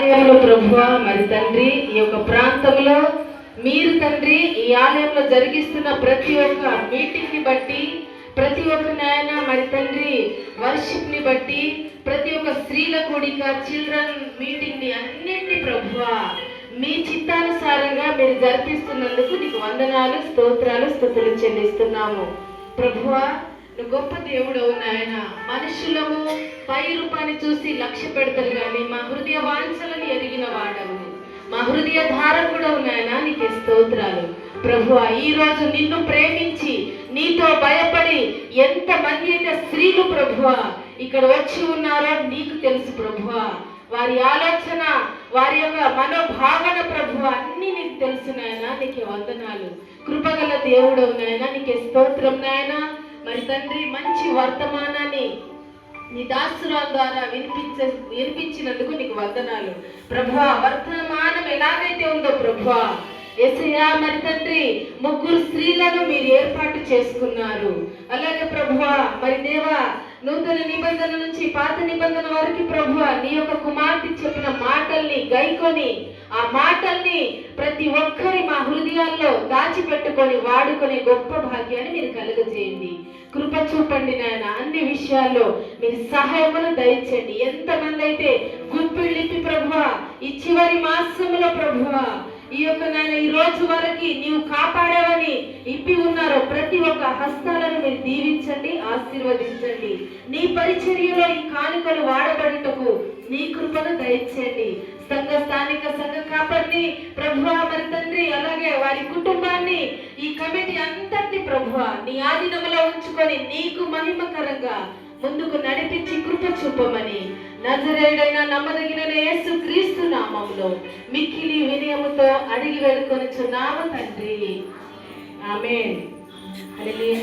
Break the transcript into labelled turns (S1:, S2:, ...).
S1: ఆలయంలో ప్రభువా మరి తండ్రి ఈ యొక్క ప్రాంతంలో మీరు తండ్రి ఈ ఆలయంలో జరిగిస్తున్న ప్రతి ఒక్క మీటింగ్ ని బట్టి, ప్రతి ఒక్క నాయన మరి తండ్రి వర్షిప్ ని బట్టి, ప్రతి ఒక్క స్త్రీల కూడిక, చిల్డ్రన్ మీటింగ్ ని అన్నింటినీ ప్రభువా మీ చిత్తానుసారంగా మీరు జరిపిస్తున్నందుకు నీకు వందనాలు, స్తోత్రాలు, స్తుతులు చెల్లిస్తున్నాము ప్రభువా. గొప్ప దేవుడు నాయన. మనుషులము పై రూపాన్ని చూసి లక్ష్య పెడతారు కానీ మా హృదయ వాంఛలను ఎరిగిన వాడవు, మా హృదయ ధారకుడవు నాయన. నీకు స్తోత్రాలు ప్రభువా. ఈ రోజు నిన్ను ప్రేమించి నీతో భయపడి ఎంత మంది అయితే స్త్రీలు ప్రభువా ఇక్కడ వచ్చి ఉన్నారో నీకు తెలుసు ప్రభువా. వారి ఆలోచన, వారి యొక్క మనోభావన ప్రభువా అన్ని నీకు తెలుసు నాయన. నీకు వందనాలు. కృపగల దేవుడవు నాయన. నీకు స్తోత్రం నాయన. మరి తండ్రి మంచి వర్తమానాన్ని నీ దాసురాల ద్వారా వినిపించినందుకు నీకు వందనాలు ప్రభువా. వర్తమానం ఎలాగైతే ఉందో ప్రభువా యేసయ్యా మరి తండ్రి ముగ్గురు స్త్రీలను మీరు ఏర్పాటు చేసుకున్నారు. అలాగే ప్రభువా మరి దేవా నూతన నిబంధన నుంచి పాత నిబంధన వరకు ప్రభువా నీ యొక్క కుమార్తె చెప్పిన మాటల్ని గైకొని ఆ మాటల్ని ప్రతి ఒక్కరి మా హృదయాల్లో దాచిపెట్టుకొని వాడుకునే గొప్ప భాగ్యాన్ని మీరు కలుగజేయండి. కృప చూపండి నాయన. అన్ని విషయాల్లో మీరు సహాయమును దయచేయండి. ఎంతమంది అయితే గుప్పిళ్ళిప్పి ప్రభువా ఈ చివరి మాసములో ప్రభువా ఈ యొక్క నాయన ఈ రోజు వరకు నీవు కాపాడావని ఇప్పి ఉన్నారో ప్రతి ఒక్క హస్తాలను మీరు దీవించండి, ఆశీర్వదించండి. నీ పరిచర్యలో ఈ కానుకలు వాడబడుటకు నీ కృపను దయచేయండి. స్థానిక సంఘ కాపరిని ప్రభువా మరి తండ్రి అలాగే వారి కుటుంబాన్ని ఈ కమిటీ అంతటిని ప్రభువా నీ ఆధీనంలో ఉంచుకొని నీకు మహిమకరంగా ముందుకు నడిపించి కృప చూపమని నజరేయుడైన నమ్మదగిన యేసు క్రీస్తు నామములో మిక్కిలి వినయముతో అడిగి వేడుకొనుచున్నాము తండ్రి. ఆమేన్. హల్లెలూయా.